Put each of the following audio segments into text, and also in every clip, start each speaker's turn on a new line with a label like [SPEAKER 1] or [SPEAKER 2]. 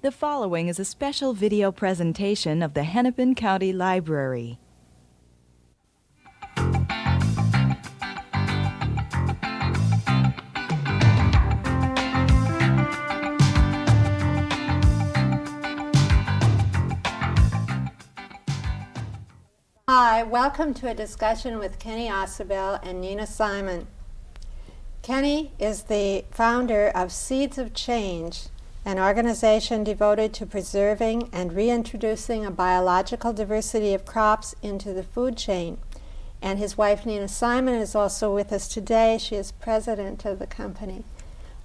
[SPEAKER 1] The following is a special video presentation of the Hennepin County Library.
[SPEAKER 2] Hi, welcome to a discussion with Kenny Ausubel and Nina Simon. Kenny is the founder of Seeds of Change, an organization devoted to preserving and reintroducing a biological diversity of crops into the food chain. And his wife Nina Simon is also with us today. She is president of the company.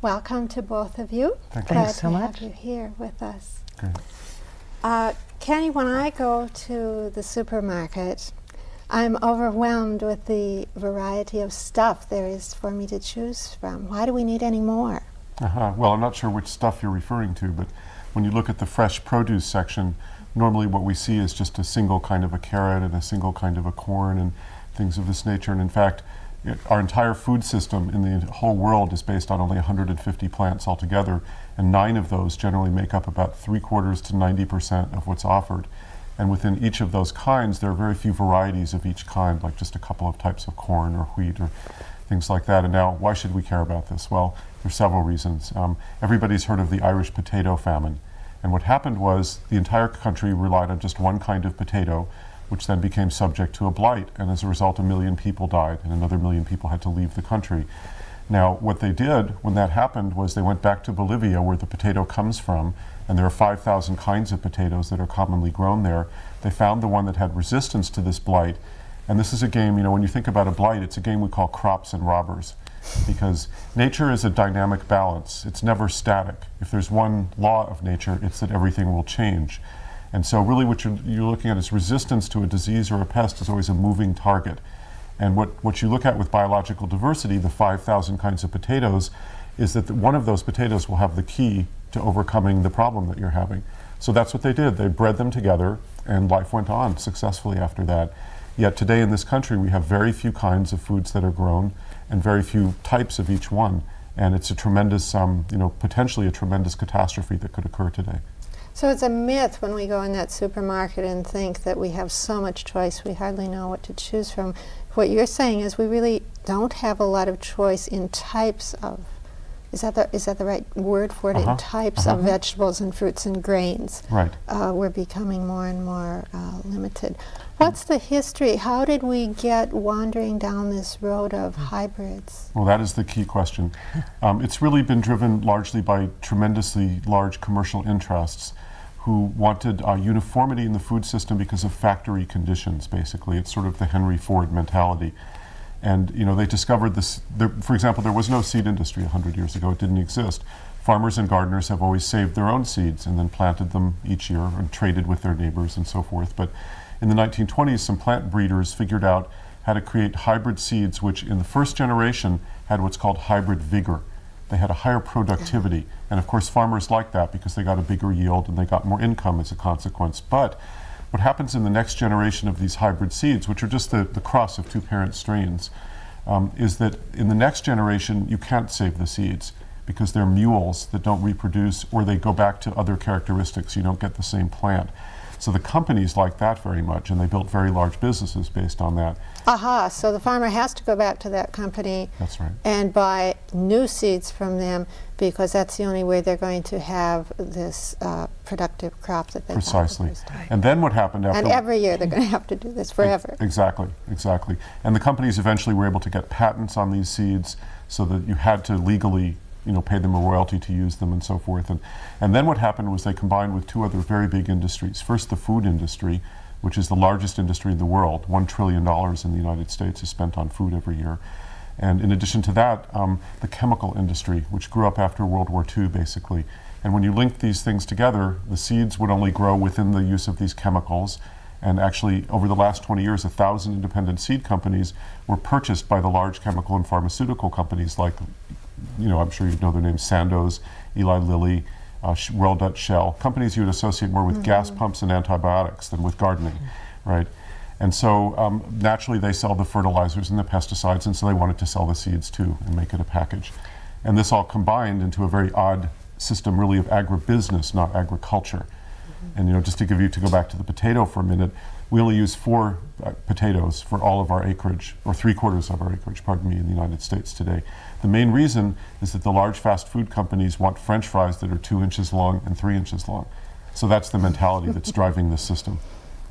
[SPEAKER 2] Welcome to both of you.
[SPEAKER 3] Thanks so much.
[SPEAKER 2] Glad to have you here with us.
[SPEAKER 3] Great.
[SPEAKER 2] Kenny, when I go to the supermarket, I'm overwhelmed with the variety of stuff there is for me to choose from. Why do we need any more?
[SPEAKER 3] Well, I'm not sure which stuff you're referring to, but when you look at the fresh produce section, normally what we see is just a single kind of a carrot and a single kind of a corn and things of this nature. And in fact, our entire food system in the whole world is based on only 150 plants altogether, and 9 of those generally make up about 3/4 to 90% of what's offered. And within each of those kinds, there are very few varieties of each kind, like just a couple of types of corn or wheat or things like that. And now, why should we care about this? Well, there's several reasons. Everybody's heard of the Irish potato famine. And what happened was the entire country relied on just one kind of potato, which then became subject to a blight. And as a result, 1 million people died, and another 1 million people had to leave the country. Now, what they did when that happened was they went back to Bolivia, where the potato comes from, and there are 5,000 kinds of potatoes that are commonly grown there. They found the one that had resistance to this blight. And this is a game, when you think about a blight, it's a game we call crops and robbers, because nature is a dynamic balance. It's never static. If there's one law of nature, it's that everything will change. And so really what you're looking at is resistance to a disease or a pest is always a moving target. And what you look at with biological diversity, the 5,000 kinds of potatoes, is that one of those potatoes will have the key to overcoming the problem that you're having. So that's what they did. They bred them together, and life went on successfully after that. Yet today in this country, we have very few kinds of foods that are grown and very few types of each one. And it's a tremendous, potentially a tremendous catastrophe that could occur today.
[SPEAKER 2] So it's a myth when we go in that supermarket and think that we have so much choice, we hardly know what to choose from. What you're saying is we really don't have a lot of choice in types of, is that the right word for it? In types of vegetables and fruits and grains.
[SPEAKER 3] Right.
[SPEAKER 2] We're becoming more and more limited. What's the history? How did we get wandering down this road of hybrids?
[SPEAKER 3] Well, that is the key question. It's really been driven largely by tremendously large commercial interests who wanted uniformity in the food system because of factory conditions, basically. It's sort of the Henry Ford mentality. And they discovered this, for example, there was no seed industry 100 years ago. It didn't exist. Farmers and gardeners have always saved their own seeds and then planted them each year and traded with their neighbors and so forth. But in the 1920s, some plant breeders figured out how to create hybrid seeds, which in the first generation had what's called hybrid vigor. They had a higher productivity. And of course, farmers liked that because they got a bigger yield and they got more income as a consequence. But what happens in the next generation of these hybrid seeds, which are just the cross of 2 parent strains, is that in the next generation, you can't save the seeds because they're mules that don't reproduce, or they go back to other characteristics. You don't get the same plant. So the companies like that very much, and they built very large businesses based on that.
[SPEAKER 2] So the farmer has to go back to that company.
[SPEAKER 3] That's right.
[SPEAKER 2] And buy new seeds from them, because that's the only way they're going to have this productive crop that they
[SPEAKER 3] Precisely.
[SPEAKER 2] Right.
[SPEAKER 3] And then what happened after...
[SPEAKER 2] And every year they're going to have to do this forever.
[SPEAKER 3] Exactly. And the companies eventually were able to get patents on these seeds so that you had to legally pay them a royalty to use them and so forth. And then what happened was they combined with 2 other very big industries. First, the food industry, which is the largest industry in the world. $1 trillion in the United States is spent on food every year. And in addition to that, the chemical industry, which grew up after World War II, basically. And when you link these things together, the seeds would only grow within the use of these chemicals. And actually, over the last 20 years, 1,000 independent seed companies were purchased by the large chemical and pharmaceutical companies like, I'm sure you know their names, Sandoz, Eli Lilly, Royal Dutch Shell, companies you would associate more with gas pumps and antibiotics than with gardening, right? And so naturally they sell the fertilizers and the pesticides, and so they wanted to sell the seeds too and make it a package. And this all combined into a very odd system really of agribusiness, not agriculture. And just to go back to the potato for a minute, we only use 4 potatoes for all of our acreage, or 3/4 of our acreage, pardon me, in the United States today. The main reason is that the large fast food companies want French fries that are 2 inches long and 3 inches long. So that's the mentality that's driving this system.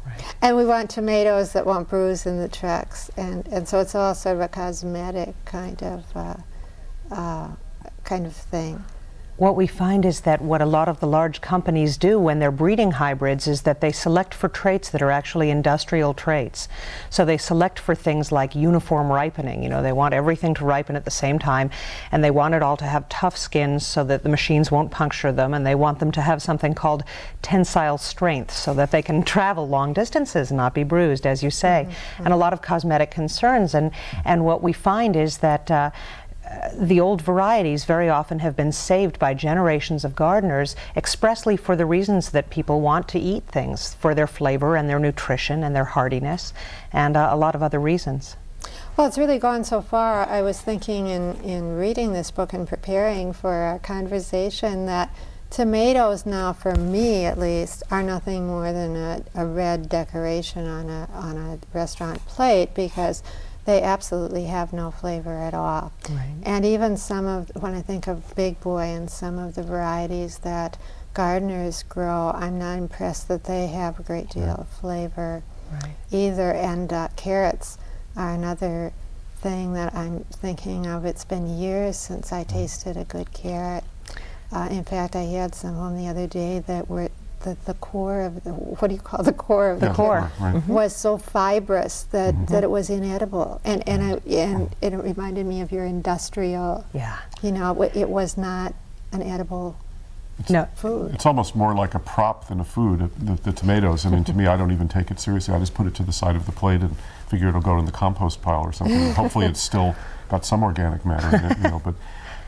[SPEAKER 4] Right.
[SPEAKER 2] And we want tomatoes that won't bruise in the trucks, and so it's all sort of a cosmetic kind of thing.
[SPEAKER 4] What we find is that what a lot of the large companies do when they're breeding hybrids is that they select for traits that are actually industrial traits. So they select for things like uniform ripening. They want everything to ripen at the same time, and they want it all to have tough skins so that the machines won't puncture them, and they want them to have something called tensile strength so that they can travel long distances and not be bruised, as you say, and a lot of cosmetic concerns. And what we find is that the old varieties very often have been saved by generations of gardeners expressly for the reasons that people want to eat things, for their flavor and their nutrition and their hardiness, and a lot of other reasons.
[SPEAKER 2] Well, it's really gone so far. I was thinking in reading this book and preparing for our conversation that tomatoes now, for me at least, are nothing more than a red decoration on a restaurant plate, because they absolutely have no flavor at all.
[SPEAKER 4] Right.
[SPEAKER 2] And even when I think of Big Boy and some of the varieties that gardeners grow, I'm not impressed that they have a great deal of flavor either. And carrots are another thing that I'm thinking of. It's been years since I tasted a good carrot. In fact, I had some home the other day that were the core of what do you call the core of the
[SPEAKER 3] core
[SPEAKER 2] was so fibrous that it was inedible, and it reminded me of your industrial.
[SPEAKER 4] Yeah.
[SPEAKER 2] It was not an edible food.
[SPEAKER 3] It's almost more like a prop than a food. The tomatoes. I mean, to me, I don't even take it seriously. I just put it to the side of the plate and figure it'll go in the compost pile or something. And hopefully, it's still got some organic matter in it.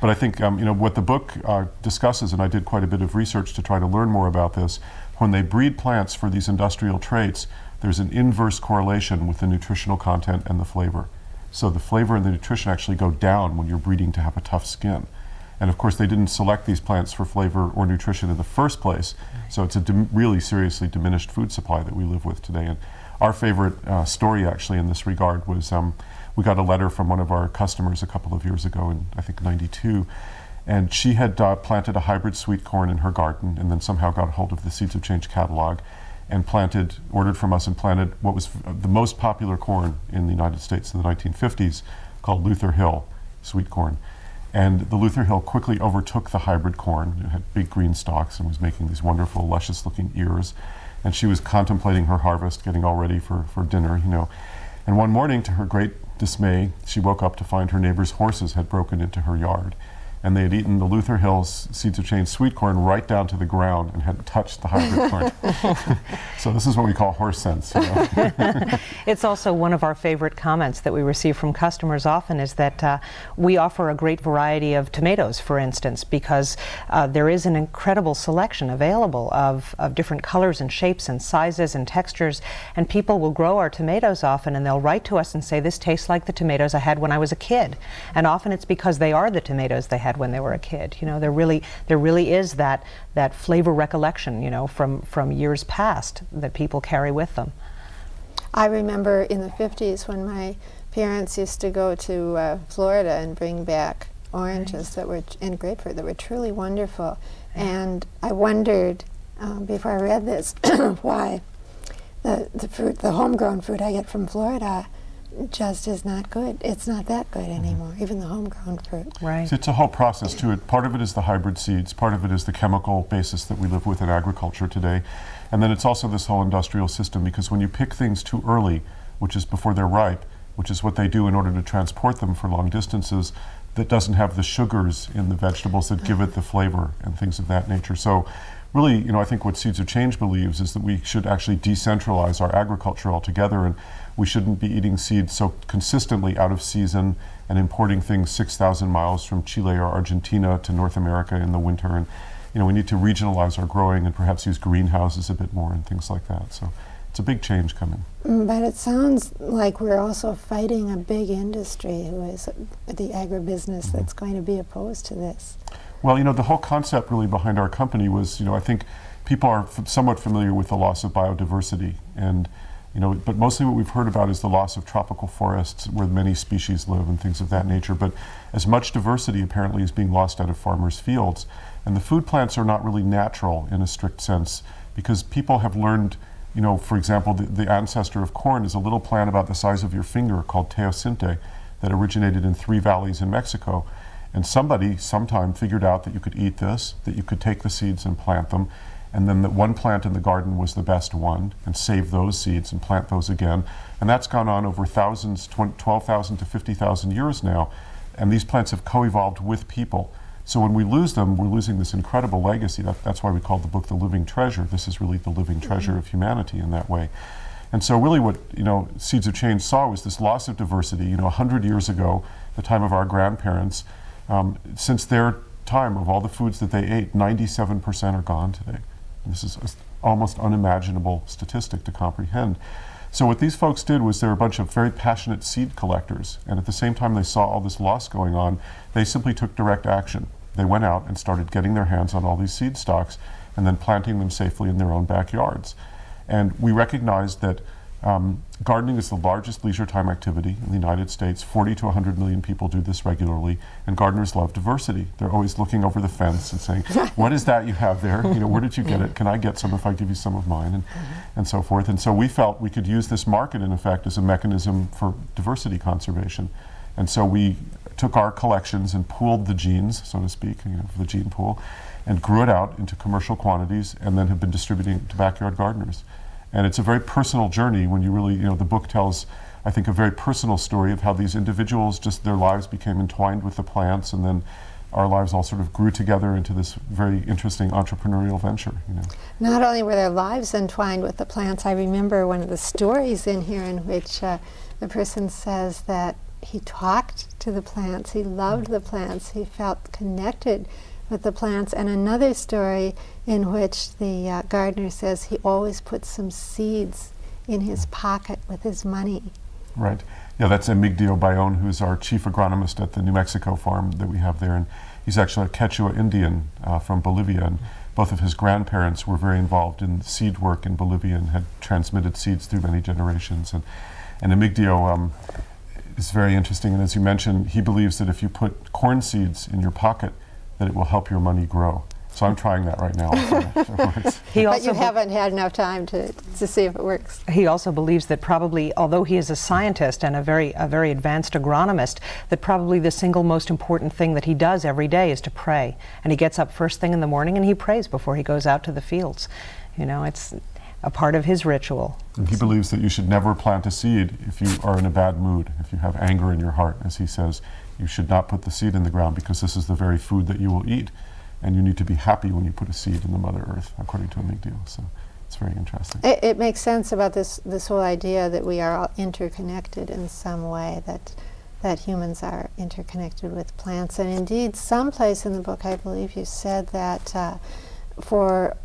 [SPEAKER 3] But I think what the book discusses, and I did quite a bit of research to try to learn more about this, when they breed plants for these industrial traits, there's an inverse correlation with the nutritional content and the flavor. So the flavor and the nutrition actually go down when you're breeding to have a tough skin. And of course, they didn't select these plants for flavor or nutrition in the first place, so it's a really seriously diminished food supply that we live with today. And our favorite story actually in this regard was we got a letter from one of our customers a couple of years ago in, I think, '92, and she had planted a hybrid sweet corn in her garden and then somehow got a hold of the Seeds of Change catalog and ordered from us and planted what was the most popular corn in the United States in the 1950s, called Luther Hill sweet corn. And the Luther Hill quickly overtook the hybrid corn. It had big green stalks and was making these wonderful, luscious-looking ears. And she was contemplating her harvest, getting all ready for dinner, And one morning, to her great dismay, she woke up to find her neighbor's horses had broken into her yard. And they had eaten the Luther Hill's Seeds of Change sweet corn right down to the ground and hadn't touched the hybrid corn. So this is what we call horse sense.
[SPEAKER 4] It's also one of our favorite comments that we receive from customers often is that we offer a great variety of tomatoes, for instance, because there is an incredible selection available of different colors and shapes and sizes and textures, and people will grow our tomatoes often and they'll write to us and say, this tastes like the tomatoes I had when I was a kid. And often it's because they are the tomatoes they had when they were a kid. There really is that flavor recollection, from years past that people carry with them.
[SPEAKER 2] I remember in the 50s when my parents used to go to Florida and bring back oranges that were and grapefruit that were truly wonderful, and I wondered before I read this why the homegrown fruit I get from Florida just is not good. It's not that good anymore, even the homegrown fruit.
[SPEAKER 4] Right.
[SPEAKER 3] So it's a whole process to it. Part of it is the hybrid seeds, part of it is the chemical basis that we live with in agriculture today. And then it's also this whole industrial system, because when you pick things too early, which is before they're ripe, which is what they do in order to transport them for long distances, that doesn't have the sugars in the vegetables that give it the flavor and things of that nature. So really, I think what Seeds of Change believes is that we should actually decentralize our agriculture altogether, and we shouldn't be eating seeds so consistently out of season and importing things 6,000 miles from Chile or Argentina to North America in the winter. And we need to regionalize our growing and perhaps use greenhouses a bit more and things like that. So it's a big change coming.
[SPEAKER 2] But it sounds like we're also fighting a big industry who is the agribusiness that's going to be opposed to this.
[SPEAKER 3] Well, the whole concept really behind our company was, I think people are somewhat familiar with the loss of biodiversity, and but mostly what we've heard about is the loss of tropical forests where many species live and things of that nature. But as much diversity apparently is being lost out of farmers' fields, and the food plants are not really natural in a strict sense, because people have learned, for example, the ancestor of corn is a little plant about the size of your finger called teosinte that originated in 3 valleys in Mexico. And somebody sometime figured out that you could eat this, that you could take the seeds and plant them, and then that one plant in the garden was the best one, and save those seeds and plant those again. And that's gone on over thousands, 12,000 to 50,000 years now, and these plants have co-evolved with people. So when we lose them, we're losing this incredible legacy. That's why we call the book The Living Treasure. This is really the living treasure of humanity in that way. And so really what Seeds of Change saw was this loss of diversity. 100 years ago, the time of our grandparents, since their time, of all the foods that they ate, 97% are gone today. This is an almost unimaginable statistic to comprehend. So what these folks did was, they're a bunch of very passionate seed collectors, and at the same time they saw all this loss going on, they simply took direct action. They went out and started getting their hands on all these seed stocks and then planting them safely in their own backyards. And we recognized that gardening is the largest leisure time activity in the United States. 40 to 100 million people do this regularly, and gardeners love diversity. They're always looking over the fence and saying, what is that you have there? Where did you get it? Can I get some if I give you some of mine? And so forth. And so we felt we could use this market, in effect, as a mechanism for diversity conservation. And so we took our collections and pooled the genes, so to speak, for the gene pool, and grew it out into commercial quantities, and then have been distributing it to backyard gardeners. And it's a very personal journey when you really, the book tells, I think, a very personal story of how these individuals, just their lives became entwined with the plants, and then our lives all sort of grew together into this very interesting entrepreneurial venture.
[SPEAKER 2] Not only were their lives entwined with the plants, I remember one of the stories in here in which the person says that he talked to the plants, he loved the plants, he felt connected with the plants, and another story in which the gardener says he always puts some seeds in his pocket with his money.
[SPEAKER 3] Right. Yeah, that's Emigdio Bayón, who's our chief agronomist at the New Mexico farm that we have there, and he's actually a Quechua Indian from Bolivia, and both of his grandparents were very involved in seed work in Bolivia and had transmitted seeds through many generations. And Emigdio is very interesting, and as you mentioned, he believes that if you put corn seeds in your pocket, that it will help your money grow. So I'm trying that right now.
[SPEAKER 2] But you haven't had enough time to see if it works.
[SPEAKER 4] He also believes that probably, although he is a scientist and a very advanced agronomist, that probably the single most important thing that he does every day is to pray. And he gets up first thing in the morning and he prays before he goes out to the fields. It's a part of his ritual.
[SPEAKER 3] And he believes that you should never plant a seed if you are in a bad mood, if you have anger in your heart, as he says. You should not put the seed in the ground, because this is the very food that you will eat. And you need to be happy when you put a seed in the Mother Earth, according to Emigdio. So it's very interesting.
[SPEAKER 2] It makes sense about this whole idea that we are all interconnected in some way, that humans are interconnected with plants. And indeed, someplace in the book, I believe you said that for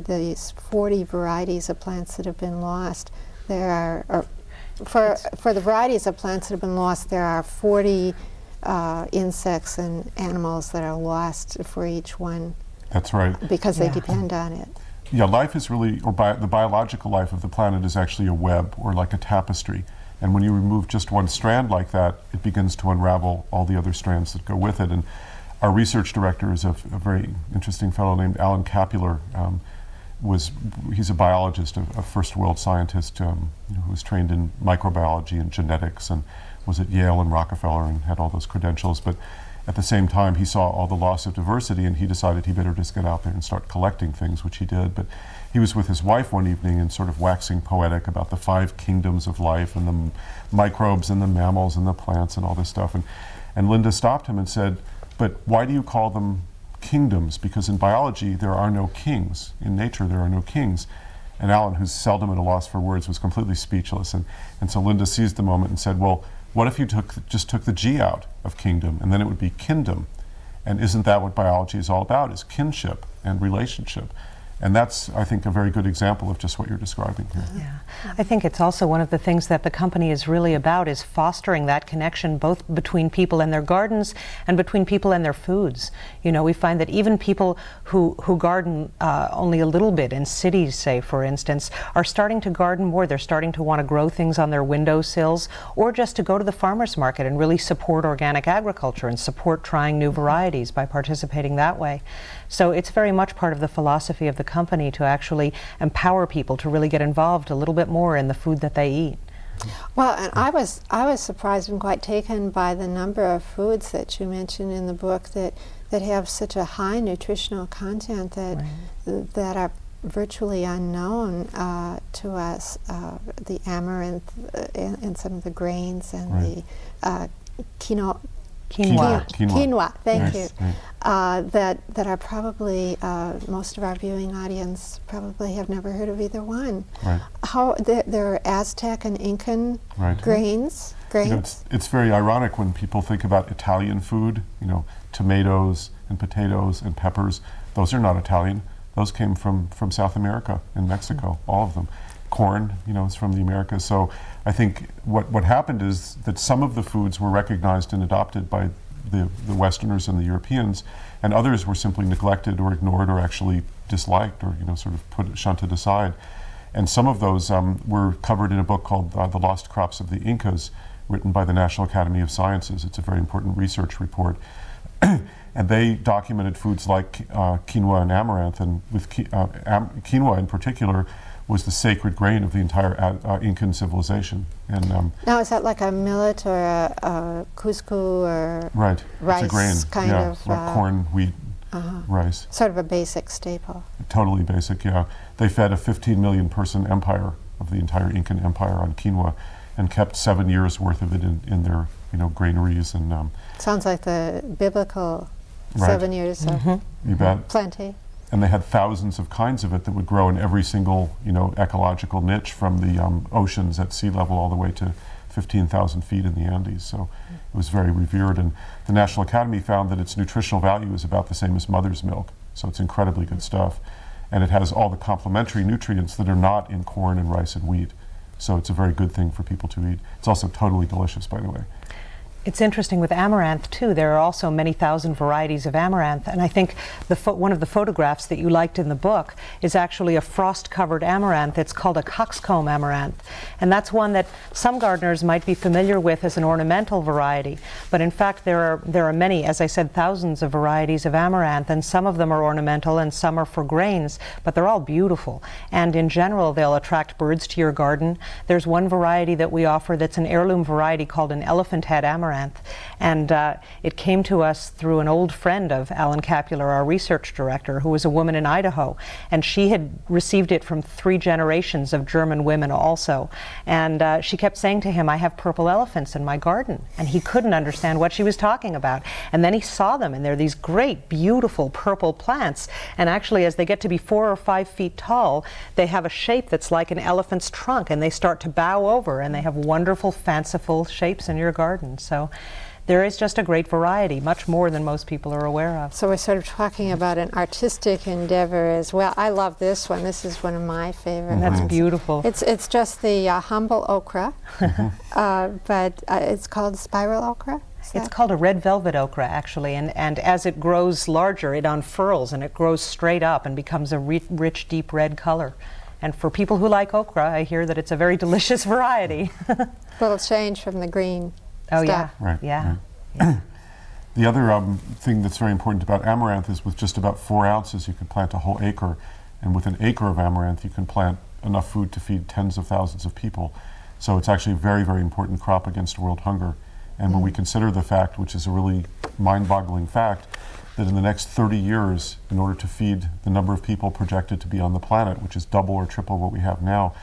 [SPEAKER 2] these 40 varieties of plants that have been lost, there are, for the varieties of plants that have been lost, there are 40 insects and animals that are lost for each one.
[SPEAKER 3] That's right.
[SPEAKER 2] Because they depend on it.
[SPEAKER 3] Yeah, life is really, the biological life of the planet is actually a web, or like a tapestry. And when you remove just one strand like that, it begins to unravel all the other strands that go with it. And our research director is a very interesting fellow named Alan Capular. He's a biologist, a first world scientist who was trained in microbiology and genetics, and was at Yale and Rockefeller and had all those credentials. But at the same time, he saw all the loss of diversity, and he decided he better just get out there and start collecting things, which he did. But he was with his wife one evening and sort of waxing poetic about the 5 kingdoms of life, and the microbes and the mammals and the plants and all this stuff. And Linda stopped him and said, "But why do you call them kingdoms? Because in biology, there are no kings. In nature, there are no kings." And Alan, who's seldom at a loss for words, was completely speechless. And so Linda seized the moment and said, "Well, what if you just took the G out of kingdom, and then it would be kindom? And isn't that what biology is all about, is kinship and relationship?" And that's, I think, a very good example of just what you're describing here.
[SPEAKER 4] Yeah. I think it's also one of the things that the company is really about is fostering that connection both between people and their gardens and between people and their foods. You know, we find that even people who garden only a little bit in cities, say, for instance, are starting to garden more. They're starting to want to grow things on their windowsills or just to go to the farmer's market and really support organic agriculture and support trying new varieties by participating that way. So it's very much part of the philosophy of the company to actually empower people to really get involved a little bit more in the food that they eat.
[SPEAKER 2] Well, and I was surprised and quite taken by the number of foods that you mentioned in the book that have such a high nutritional content that are virtually unknown to us. The amaranth and some of the grains and the quinoa. Thank you. That are probably most of our viewing audience probably have never heard of either one.
[SPEAKER 3] Right.
[SPEAKER 2] How there are Aztec and Incan grains.
[SPEAKER 3] You know, it's very ironic when people think about Italian food. You know, tomatoes and potatoes and peppers. Those are not Italian. Those came from South America and Mexico. All of them. Corn, you know, is from the Americas. So I think what happened is that some of the foods were recognized and adopted by the Westerners and the Europeans, and others were simply neglected or ignored or actually disliked or, you know, sort of shunted aside. And some of those were covered in a book called The Lost Crops of the Incas, written by the National Academy of Sciences. It's a very important research report. And they documented foods like quinoa and amaranth, and with quinoa in particular was the sacred grain of the entire Incan civilization. And
[SPEAKER 2] now, is that like a millet or a couscous or
[SPEAKER 3] rice? It's a grain,
[SPEAKER 2] kind of
[SPEAKER 3] corn, wheat, rice.
[SPEAKER 2] Sort of a basic staple.
[SPEAKER 3] Totally basic, yeah. They fed a 15 million person empire of the entire Incan empire on quinoa, and kept 7 years worth of it in their, you know, granaries and.
[SPEAKER 2] Sounds like the biblical 7 years of
[SPEAKER 3] you bet.
[SPEAKER 2] plenty.
[SPEAKER 3] And they had thousands of kinds of it that would grow in every single, you know, ecological niche, from the oceans at sea level all the way to 15,000 feet in the Andes. So it was very revered. And the National Academy found that its nutritional value is about the same as mother's milk. So it's incredibly good stuff. And it has all the complementary nutrients that are not in corn and rice and wheat. So it's a very good thing for people to eat. It's also totally delicious, by the way.
[SPEAKER 4] It's interesting with amaranth too. There are also many thousand varieties of amaranth, and I think one of the photographs that you liked in the book is actually a frost-covered amaranth. It's called a coxcomb amaranth, and that's one that some gardeners might be familiar with as an ornamental variety. But in fact, there are many, as I said, thousands of varieties of amaranth, and some of them are ornamental and some are for grains. But they're all beautiful, and in general, they'll attract birds to your garden. There's one variety that we offer that's an heirloom variety called an elephant head amaranth. And it came to us through an old friend of Alan Capular, our research director, who was a woman in Idaho. And she had received it from 3 generations of German women also. And she kept saying to him, "I have purple elephants in my garden." And he couldn't understand what she was talking about. And then he saw them, and they're these great, beautiful purple plants. And actually, as they get to be 4 or 5 feet tall, they have a shape that's like an elephant's trunk, and they start to bow over, and they have wonderful, fanciful shapes in your garden. So there is just a great variety, much more than most people are aware of.
[SPEAKER 2] So we're sort of talking about an artistic endeavor as well. I love this one. This is one of my favorites.
[SPEAKER 4] That's beautiful.
[SPEAKER 2] It's just the humble okra, but it's called spiral okra.
[SPEAKER 4] It's called a red velvet okra, actually, and as it grows larger, it unfurls and it grows straight up and becomes a rich, deep red color. And for people who like okra, I hear that it's a very delicious variety.
[SPEAKER 2] Little change from the green.
[SPEAKER 4] Oh,
[SPEAKER 2] stuff.
[SPEAKER 3] Right.
[SPEAKER 4] Yeah.
[SPEAKER 3] The other thing that's very important about amaranth is with just about 4 ounces, you can plant a whole acre. And with an acre of amaranth, you can plant enough food to feed tens of thousands of people. So it's actually a very, very important crop against world hunger. And when we consider the fact, which is a really mind-boggling fact, that in the next 30 years, in order to feed the number of people projected to be on the planet, which is double or triple what we have now,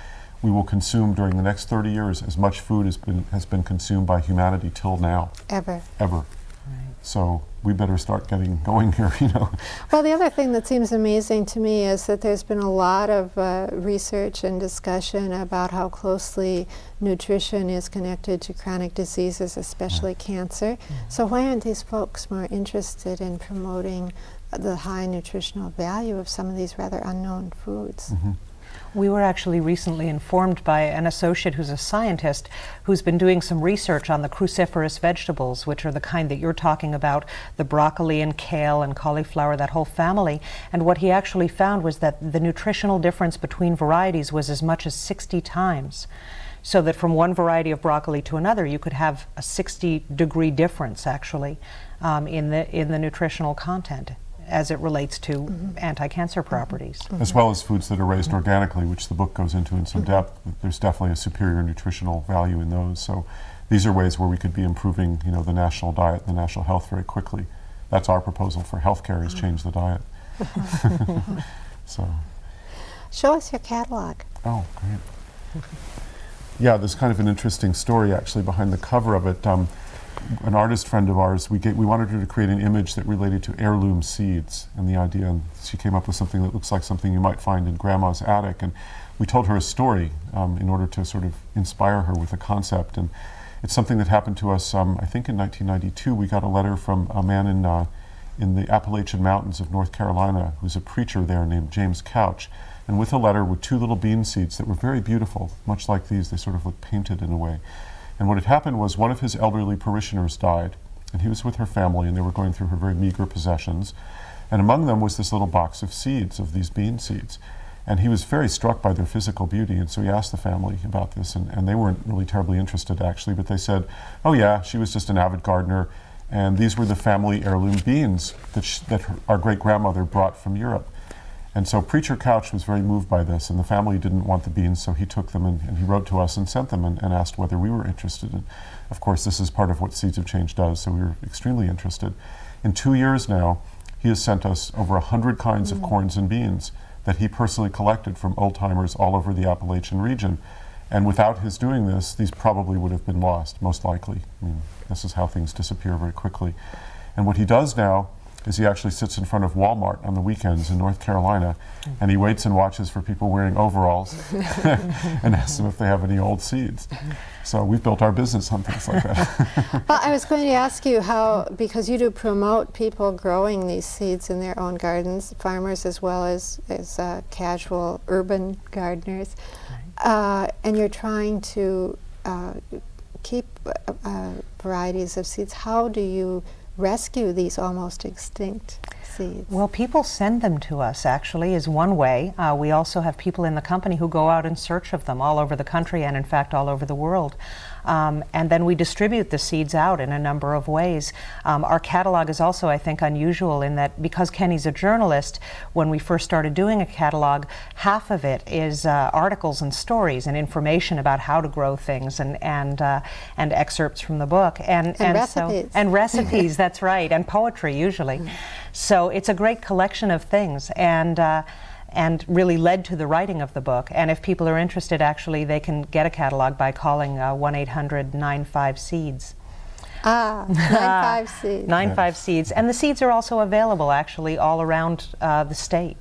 [SPEAKER 3] we will consume during the next 30 years as much food has been consumed by humanity till now.
[SPEAKER 2] Ever.
[SPEAKER 3] Right. So we better start getting going here, you know.
[SPEAKER 2] Well, the other thing that seems amazing to me is that there's been a lot of research and discussion about how closely nutrition is connected to chronic diseases, especially cancer. So why aren't these folks more interested in promoting the high nutritional value of some of these rather unknown foods.
[SPEAKER 4] We were actually recently informed by an associate who's a scientist who's been doing some research on the cruciferous vegetables, which are the kind that you're talking about, the broccoli and kale and cauliflower, that whole family. And what he actually found was that the nutritional difference between varieties was as much as 60 times. So that from one variety of broccoli to another, you could have a 60-degree difference, actually, in the nutritional content as it relates to anti-cancer properties.
[SPEAKER 3] As well as foods that are raised organically, which the book goes into in some depth. There's definitely a superior nutritional value in those. So these are ways where we could be improving, the national diet, the national health very quickly. That's our proposal for healthcare, is change the diet. So.
[SPEAKER 2] Show us your catalog.
[SPEAKER 3] Oh, great. Yeah, there's kind of an interesting story actually behind the cover of it. An artist friend of ours, we wanted her to create an image that related to heirloom seeds, and the idea, and she came up with something that looks like something you might find in Grandma's attic, and we told her a story in order to sort of inspire her with a concept, and it's something that happened to us, I think in 1992. We got a letter from a man in the Appalachian Mountains of North Carolina who's a preacher there named James Couch, and with a letter were 2 little bean seeds that were very beautiful, much like these. They sort of look painted in a way. And what had happened was one of his elderly parishioners died, and he was with her family, and they were going through her very meager possessions. And among them was this little box of seeds, of these bean seeds. And he was very struck by their physical beauty, and so he asked the family about this, and they weren't really terribly interested, actually, but they said, oh yeah, she was just an avid gardener, and these were the family heirloom beans that our great-grandmother brought from Europe. And so Preacher Couch was very moved by this, and the family didn't want the beans, so he took them and he wrote to us and sent them and asked whether we were interested. And of course, this is part of what Seeds of Change does, so we were extremely interested. In 2 years now, he has sent us over 100 kinds of corns and beans that he personally collected from old-timers all over the Appalachian region. And without his doing this, these probably would have been lost, most likely. I mean, this is how things disappear very quickly. And what he does now is he actually sits in front of Walmart on the weekends in North Carolina, and he waits and watches for people wearing overalls and asks them if they have any old seeds. So we've built our business on things like that.
[SPEAKER 2] Well, I was going to ask you how, because you do promote people growing these seeds in their own gardens, farmers as well as casual urban gardeners, and you're trying to keep varieties of seeds. How do you rescue these almost extinct seeds?
[SPEAKER 4] Well, people send them to us, actually, is one way. We also have people in the company who go out in search of them all over the country and, in fact, all over the world. And then we distribute the seeds out in a number of ways. Our catalog is also, I think, unusual in that because Kenny's a journalist, when we first started doing a catalog, half of it is articles and stories and information about how to grow things and excerpts from the book.
[SPEAKER 2] And recipes.
[SPEAKER 4] And recipes, that's right, and poetry usually. So it's a great collection of things. And really led to the writing of the book. And if people are interested, actually, they can get a catalog by calling 1-800-95-SEEDS.
[SPEAKER 2] 95-SEEDS.
[SPEAKER 4] 95-SEEDS. And the seeds are also available, actually, all around the state.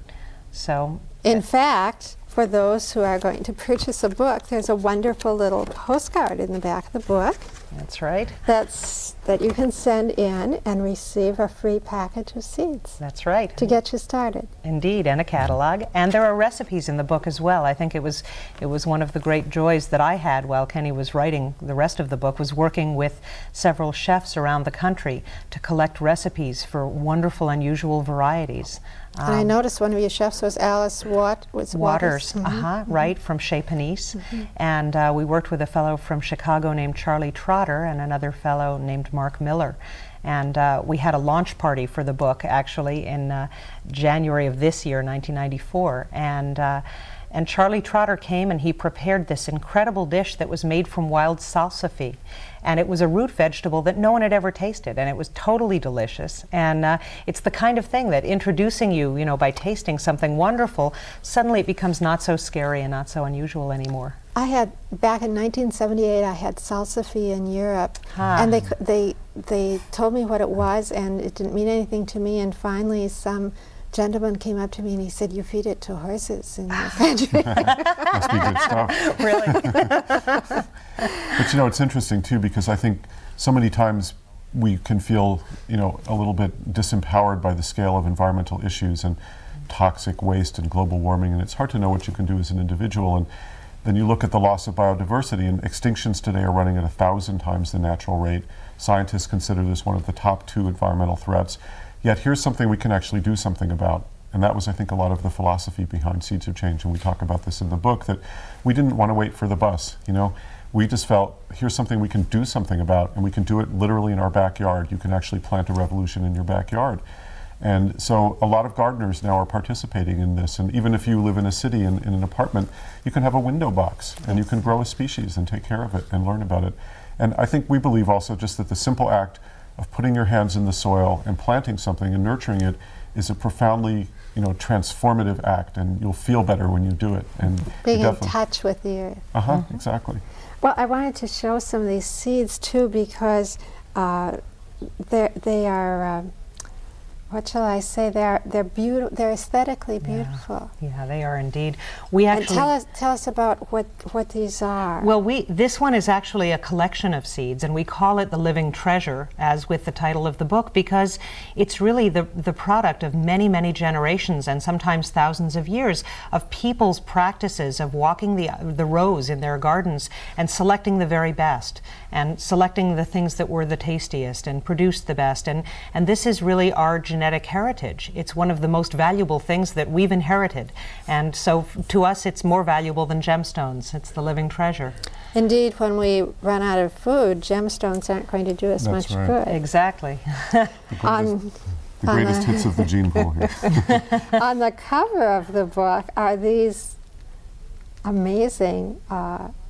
[SPEAKER 4] So,
[SPEAKER 2] in fact, for those who are going to purchase a book, there's a wonderful little postcard in the back of the book.
[SPEAKER 4] That's right.
[SPEAKER 2] That you can send in and receive a free package of seeds.
[SPEAKER 4] That's right.
[SPEAKER 2] To get you started.
[SPEAKER 4] Indeed, and a catalog. And there are recipes in the book as well. I think it was one of the great joys that I had while Kenny was writing the rest of the book, was working with several chefs around the country to collect recipes for wonderful, unusual varieties.
[SPEAKER 2] And I noticed one of your chefs was Alice Waters.
[SPEAKER 4] Mm-hmm. Right, from Chez Panisse. Mm-hmm. And we worked with a fellow from Chicago named Charlie Trotter and another fellow named Mark Miller. And we had a launch party for the book, actually, in January of this year, 1994. And Charlie Trotter came and he prepared this incredible dish that was made from wild salsify. And it was a root vegetable that no one had ever tasted, and it was totally delicious. And it's the kind of thing that introducing you, by tasting something wonderful, suddenly it becomes not so scary and not so unusual anymore.
[SPEAKER 2] I had, back in 1978, I had salsify in Europe, and they told me what it was, and it didn't mean anything to me, and finally some gentleman came up to me and he said, "You feed it to horses in your country."
[SPEAKER 3] Must be good stuff.
[SPEAKER 4] Really?
[SPEAKER 3] But it's interesting too, because I think so many times we can feel, a little bit disempowered by the scale of environmental issues and toxic waste and global warming, and it's hard to know what you can do as an individual. And then you look at the loss of biodiversity, and extinctions today are running at 1,000 times the natural rate. Scientists consider this one of the top 2 environmental threats. Yet here's something we can actually do something about. And that was, I think, a lot of the philosophy behind Seeds of Change. And we talk about this in the book, that we didn't want to wait for the bus. We just felt, here's something we can do something about, and we can do it literally in our backyard. You can actually plant a revolution in your backyard. And so a lot of gardeners now are participating in this. And even if you live in a city in an apartment, you can have a window box and you can grow a species and take care of it and learn about it. And I think we believe also just that the simple act of putting your hands in the soil and planting something and nurturing it is a profoundly transformative act, and you'll feel better when you do it. And
[SPEAKER 2] being in touch with the earth.
[SPEAKER 3] Exactly.
[SPEAKER 2] Well, I wanted to show some of these seeds too, because they are, what shall I say? They're beautiful. They're aesthetically beautiful.
[SPEAKER 4] Yeah, they are indeed. We actually
[SPEAKER 2] tell us about what these are.
[SPEAKER 4] Well, this one is actually a collection of seeds, and we call it the living treasure, as with the title of the book, because it's really the product of many, many generations and sometimes thousands of years of people's practices of walking the rows in their gardens and selecting the very best, and selecting the things that were the tastiest and produced the best. And this is really our genetic heritage. It's one of the most valuable things that we've inherited. And so to us, it's more valuable than gemstones. It's the living treasure.
[SPEAKER 2] Indeed, when we run out of food, gemstones aren't going to do us much good.
[SPEAKER 4] Exactly.
[SPEAKER 3] The greatest hits of the gene pool here.
[SPEAKER 2] On the cover of the book are these amazing,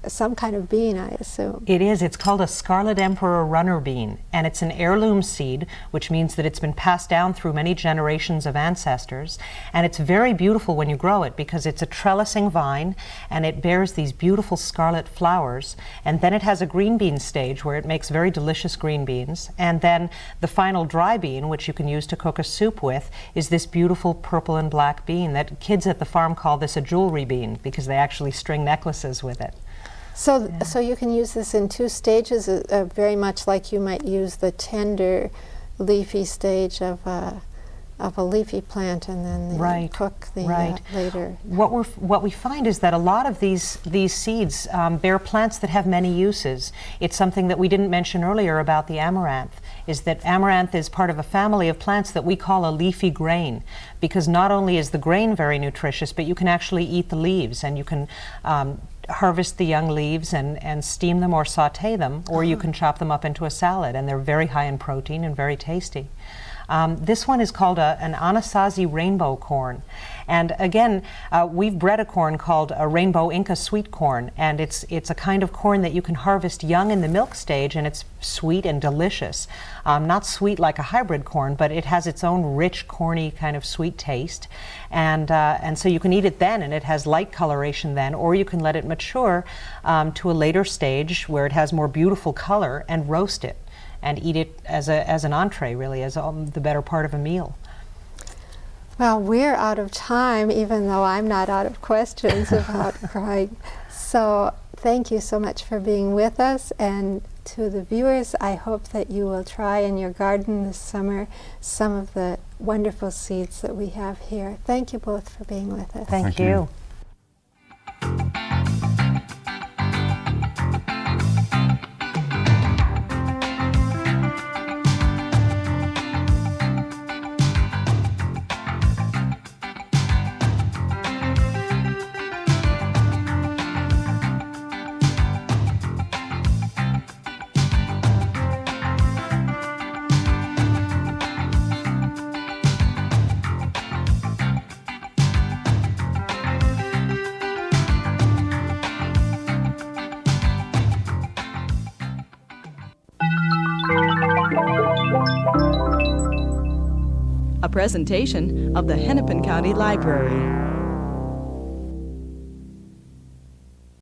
[SPEAKER 2] some kind of bean, I assume.
[SPEAKER 4] It is. It's called a Scarlet Emperor runner bean, and it's an heirloom seed, which means that it's been passed down through many generations of ancestors. And it's very beautiful when you grow it, because it's a trellising vine, and it bears these beautiful scarlet flowers. And then it has a green bean stage where it makes very delicious green beans. And then the final dry bean, which you can use to cook a soup with, is this beautiful purple and black bean that kids at the farm call this a jewelry bean, because they actually string necklaces with it.
[SPEAKER 2] So you can use this in 2 stages, very much like you might use the tender, leafy stage of a leafy plant, and then cook the later.
[SPEAKER 4] What we find is that a lot of these seeds bear plants that have many uses. It's something that we didn't mention earlier about the amaranth, is that amaranth is part of a family of plants that we call a leafy grain, because not only is the grain very nutritious, but you can actually eat the leaves, and you can harvest the young leaves and steam them or saute them, or you can chop them up into a salad, and they're very high in protein and very tasty. This one is called an Anasazi rainbow corn. And again, we've bred a corn called a rainbow Inca sweet corn, and it's a kind of corn that you can harvest young in the milk stage, and it's sweet and delicious. Not sweet like a hybrid corn, but it has its own rich, corny kind of sweet taste. And so you can eat it then, and it has light coloration then, or you can let it mature to a later stage where it has more beautiful color and roast it and eat it as an entree, really, as the better part of a meal.
[SPEAKER 2] Well, we're out of time, even though I'm not out of questions about growing. So thank you so much for being with us. And to the viewers, I hope that you will try in your garden this summer some of the wonderful seeds that we have here. Thank you both for being with us.
[SPEAKER 4] Thank you.
[SPEAKER 1] A presentation of the Hennepin County Library.